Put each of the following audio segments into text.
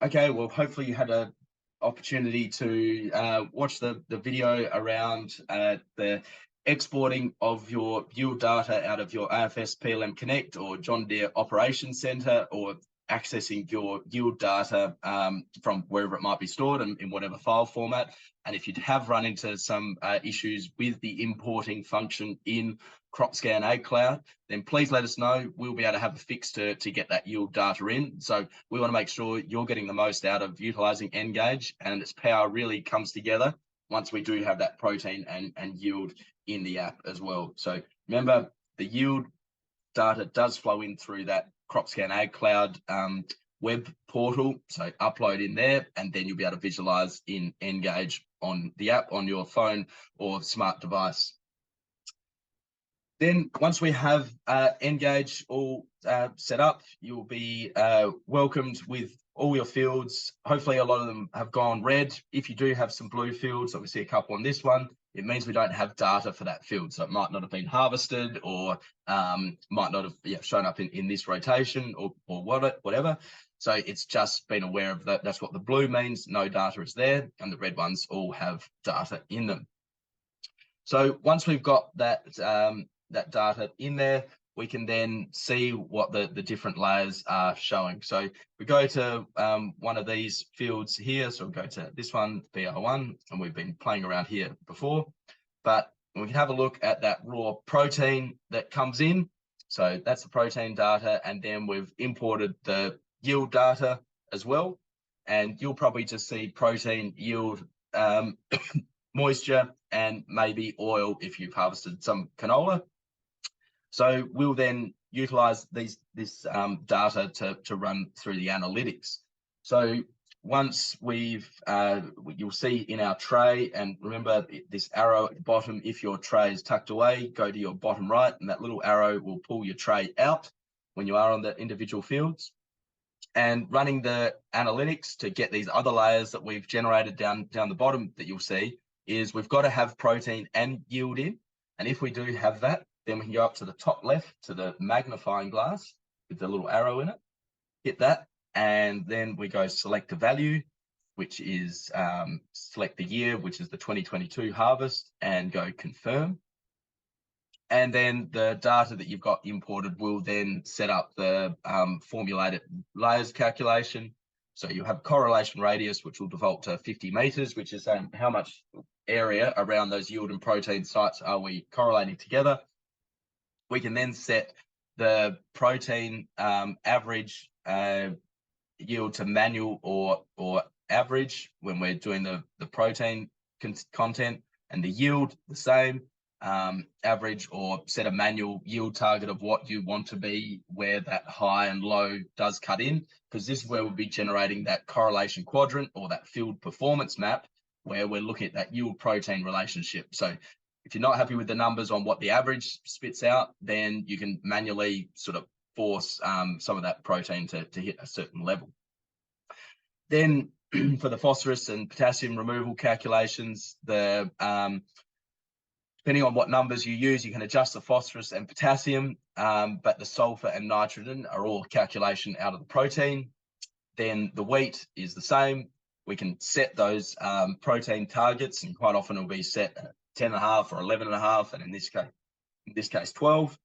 Okay, well, hopefully you had an opportunity to watch the video around the exporting of your yield data out of your AFS PLM Connect or John Deere Operations Center, or accessing your yield data from wherever it might be stored in whatever file format. And if you have run into some issues with the importing function in CropScan N-GAUGE, then please let us know. We'll be able to have a fix to get that yield data in. So we want to make sure you're getting the most out of utilizing N-GAUGE, and its power really comes together once we do have that protein and yield in the app as well. So remember, the yield data does flow in through that CropScan N-GAUGE web portal. So upload in there, and then you'll be able to visualize in N-GAUGE on the app on your phone or smart device. Then once we have N-GAUGE all set up, you'll be welcomed with all your fields. Hopefully a lot of them have gone red. If you do have some blue fields, obviously a couple on this one, it means we don't have data for that field. So it might not have been harvested, or might not have shown up in this rotation, or whatever. So it's just been aware of that. That's what the blue means, no data is there, and the red ones all have data in them. So once we've got that that data in there, we can then see what the different layers are showing. So we go to one of these fields here. So we'll go to this one, BR1, and we've been playing around here before, but we can have a look at that raw protein that comes in. So that's the protein data, and then we've imported the yield data as well. And you'll probably just see protein, yield, moisture, and maybe oil if you've harvested some canola. So we'll then utilize this data to run through the analytics. So once we've, you'll see in our tray, and remember this arrow at the bottom, if your tray is tucked away, go to your bottom right, and that little arrow will pull your tray out when you are on the individual fields. And running the analytics to get these other layers that we've generated down the bottom that you'll see is we've got to have protein and yield in. And if we do have that, then we can go up to the top left to the magnifying glass with the little arrow in it, hit that, and then we go select a value, which is select the year, which is the 2022 harvest, and go confirm. And then the data that you've got imported will then set up the formulated layers calculation. So you have correlation radius, which will default to 50 meters, which is saying how much area around those yield and protein sites are we correlating together. We can then set the protein average yield to manual or average when we're doing the protein content, and the yield the same, average, or set a manual yield target of what you want to be where that high and low does cut in, because this is where we'll be generating that correlation quadrant or that field performance map where we're looking at that yield protein relationship. So if you're not happy with the numbers on what the average spits out, then you can manually sort of force some of that protein to hit a certain level. Then for the phosphorus and potassium removal calculations, the depending on what numbers you use, you can adjust the phosphorus and potassium, but the sulfur and nitrogen are all calculation out of the protein. Then the wheat is the same. We can set those protein targets, and quite often it'll be set at 10.5 or 11.5, and in this case 12.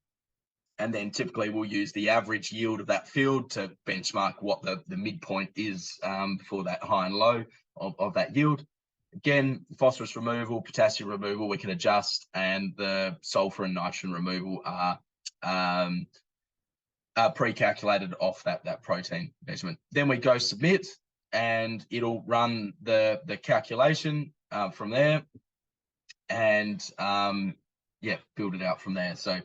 And then typically we'll use the average yield of that field to benchmark what the midpoint is for that high and low of that yield. Again, phosphorus removal, potassium removal, we can adjust, and the sulfur and nitrogen removal are pre-calculated off that protein measurement. Then we go submit, and it'll run the calculation from there, and build it out from there. So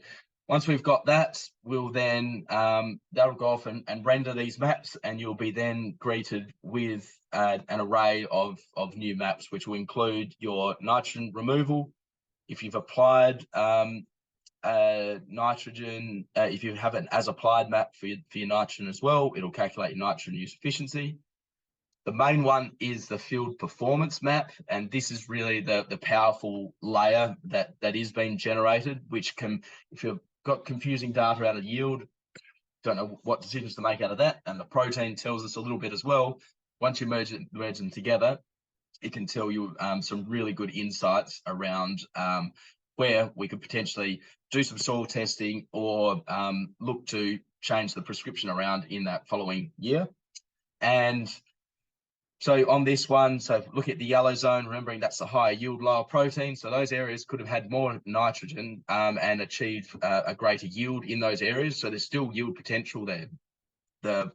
once we've got that, we'll then that'll go off and render these maps, and you'll be then greeted with an array of new maps, which will include your nitrogen removal. If you've applied nitrogen, if you have an as applied map for your nitrogen as well, it'll calculate your nitrogen use efficiency. The main one is the field performance map, and this is really the powerful layer that is being generated, which can, if you've got confusing data out of yield, don't know what decisions to make out of that, and the protein tells us a little bit as well, once you merge them together, it can tell you some really good insights around where we could potentially do some soil testing or look to change the prescription around in that following year. And so on this one, so look at the yellow zone, remembering that's the higher yield, lower protein. So those areas could have had more nitrogen and achieved a greater yield in those areas. So there's still yield potential there. The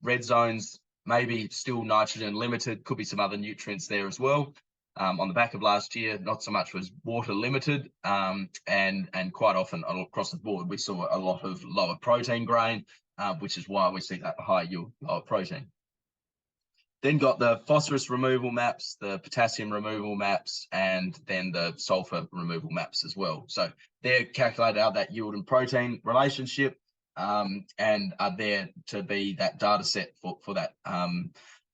red zones, maybe still nitrogen limited, could be some other nutrients there as well. On the back of last year, not so much was water limited, and quite often across the board, we saw a lot of lower protein grain, which is why we see that high yield, lower protein. Then got the phosphorus removal maps, the potassium removal maps, and then the sulfur removal maps as well. So they're calculated out that yield and protein relationship, and are there to be that data set for that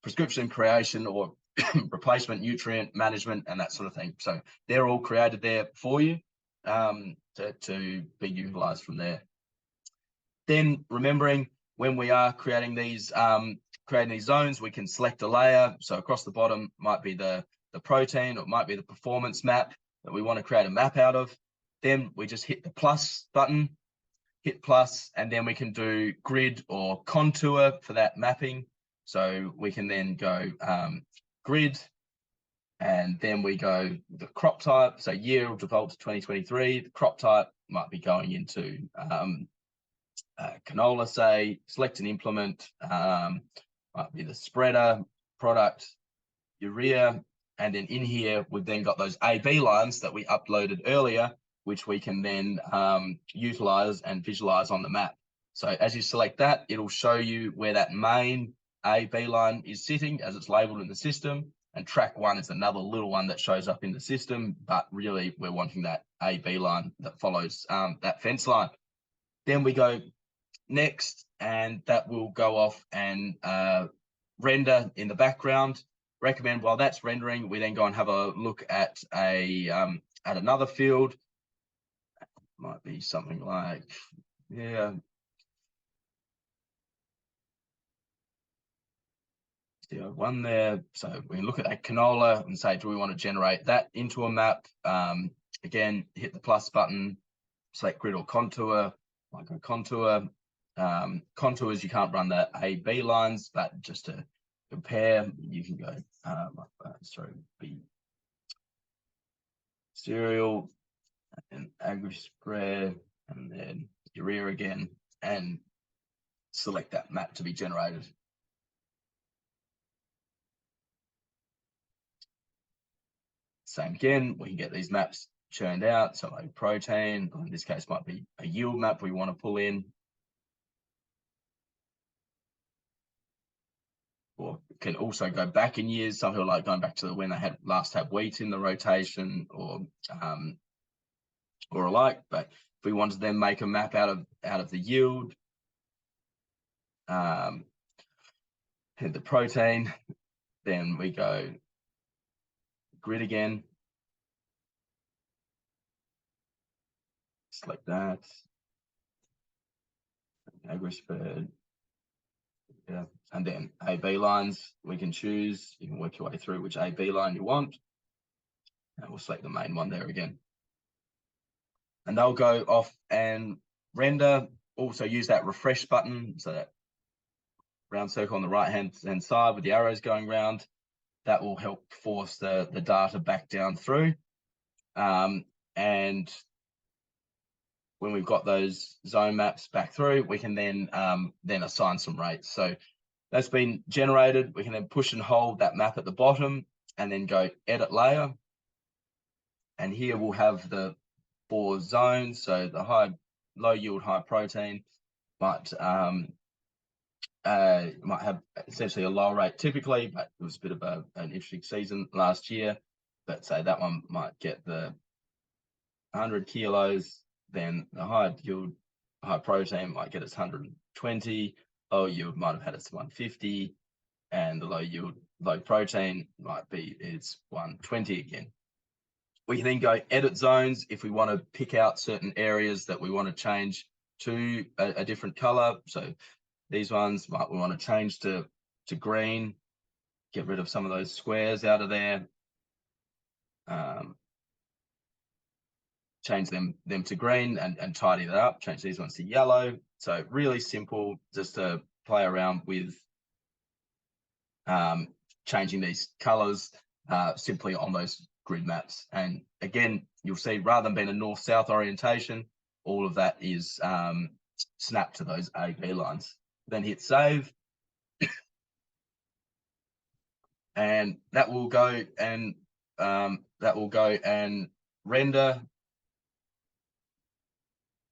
prescription creation or replacement nutrient management and that sort of thing. So they're all created there for you to be utilized from there. Then remembering when we are creating these zones, we can select a layer. So across the bottom might be the protein, or it might be the performance map that we want to create a map out of. Then we just hit the plus button, hit plus, and then we can do grid or contour for that mapping. So we can then go grid, and then we go the crop type. So year will default to 2023. The crop type might be going into canola, say, select an implement, might be the spreader, product, urea, and then in here, we've then got those A-B lines that we uploaded earlier, which we can then utilize and visualize on the map. So as you select that, it'll show you where that main A-B line is sitting as it's labeled in the system, and track 1 is another little one that shows up in the system, but really we're wanting that A-B line that follows that fence line. Then we go next, and that will go off and render in the background. Recommend while that's rendering, we then go and have a look at another field. Might be something like, yeah, one there. So we can look at that canola and say, do we want to generate that into a map? Again, hit the plus button, select grid or contour. Like a contour. Contours, you can't run the A-B lines, but just to compare, you can go B cereal and agri spread, and then urea again, and select that map to be generated. Same again, we can get these maps churned out. So like protein, in this case, might be a yield map we want to pull in. Or can also go back in years. Some people like going back to when they had last had wheat in the rotation, or alike. But if we want to then make a map out of the yield, and the protein, then we go grid again. Select that. Agri-spread. Yeah, and then A-B lines we can choose. You can work your way through which A-B line you want, and we'll select the main one there again. And they'll go off and render. Also use that refresh button, so that round circle on the right hand side with the arrows going round. That will help force the data back down through. And when we've got those zone maps back through, we can then assign some rates. So that's been generated. We can then push and hold that map at the bottom and then go edit layer. And here we'll have the 4 zones. So the low yield, high protein might have essentially a lower rate typically, but it was a bit of an interesting season last year. But say that one might get the 100 kilos, then the high yield, high protein might get its 120, low yield might have had its 150, and the low yield, low protein might be its 120 again. We can then go edit zones if we want to pick out certain areas that we want to change to a different color. So these ones we want to change to green. get rid of some of those squares out of there. Change them to green and tidy that up. Change these ones to yellow. So really simple, just to play around with changing these colors simply on those grid maps. And again, you'll see rather than being a north-south orientation, all of that is snapped to those A-B lines. Then hit save. And that will go and render.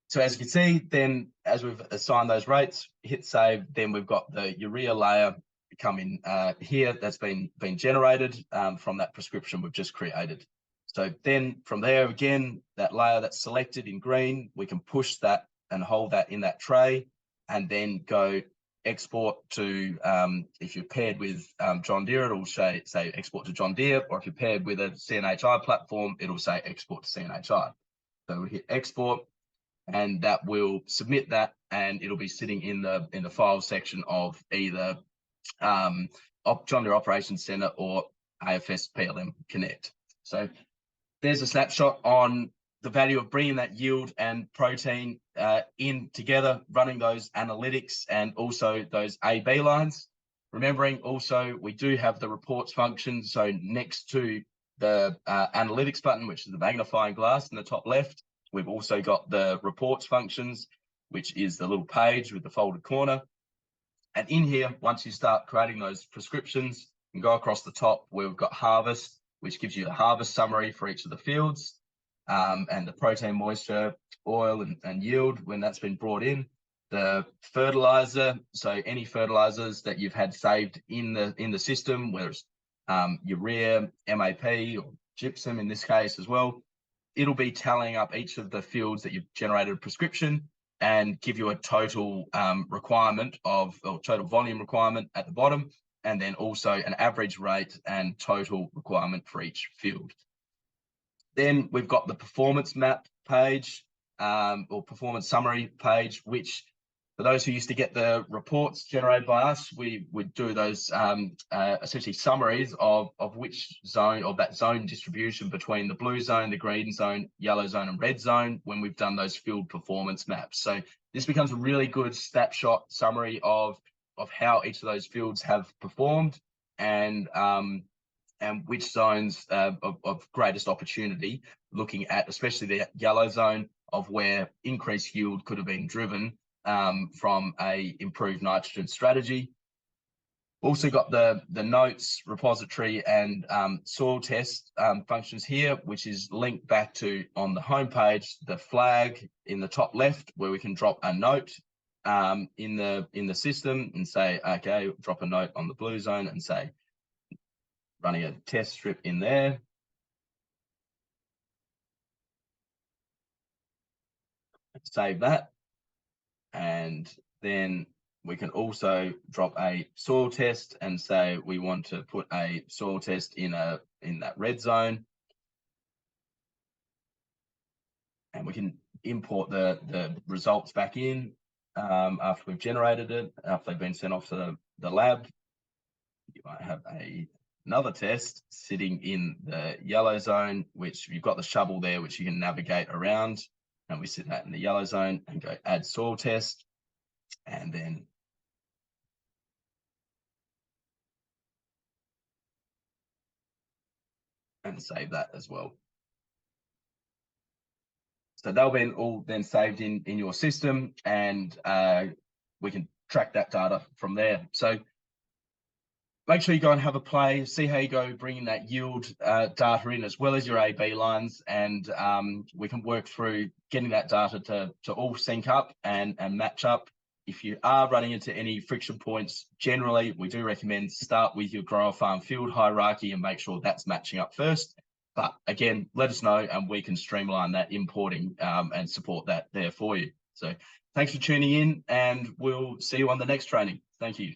So as you can see, then as we've assigned those rates, hit save, then we've got the urea layer coming here that's been generated from that prescription we've just created. So then from there, again, that layer that's selected in green, we can push that and hold that in that tray, and then go export to, if you're paired with John Deere, it'll say export to John Deere, or if you're paired with a CNHI platform, it'll say export to CNHI. So we hit export, and that will submit that, and it'll be sitting in the file section of either John Deere Operations Center or AFS PLM Connect. So there's a snapshot on the value of bringing that yield and protein in together, running those analytics and also those A/B lines. Remembering also we do have the reports function. So next to the analytics button, which is the magnifying glass in the top left, we've also got the reports functions, which is the little page with the folded corner. And in here, once you start creating those prescriptions, you can go across the top where we've got harvest, which gives you a harvest summary for each of the fields, and the protein, moisture, oil, and yield when that's been brought in. The fertilizer, so any fertilizers that you've had saved in the system, whether it's urea, MAP, or gypsum in this case as well, it'll be tallying up each of the fields that you've generated a prescription and give you a total requirement or total volume requirement at the bottom, and then also an average rate and total requirement for each field. Then we've got the performance map page or performance summary page, which for those who used to get the reports generated by us, we would do those essentially summaries of which zone, of that zone distribution between the blue zone, the green zone, yellow zone, and red zone when we've done those field performance maps. So this becomes a really good snapshot summary of how each of those fields have performed and which zones of greatest opportunity, looking at especially the yellow zone of where increased yield could have been driven from a improved nitrogen strategy. Also got the notes, repository, and soil test functions here, which is linked back to, on the home page, the flag in the top left, where we can drop a note in the system and say, okay, drop a note on the blue zone and say, running a test strip in there. Save that. And then we can also drop a soil test and say we want to put a soil test in that red zone. And we can import the results back in after we've generated it, after they've been sent off to the lab. You might have another test sitting in the yellow zone, which you've got the shovel there, which you can navigate around. And we sit that in the yellow zone and go add soil test, and then save that as well. So they'll be all then saved in your system, and we can track that data from there. So make sure you go and have a play, see how you go bringing that yield data in, as well as your A/B lines, and we can work through getting that data to all sync up and match up. If you are running into any friction points, generally we do recommend start with your grower farm field hierarchy and make sure that's matching up first. But again, let us know and we can streamline that importing and support that there for you. So thanks for tuning in, and we'll see you on the next training. Thank you.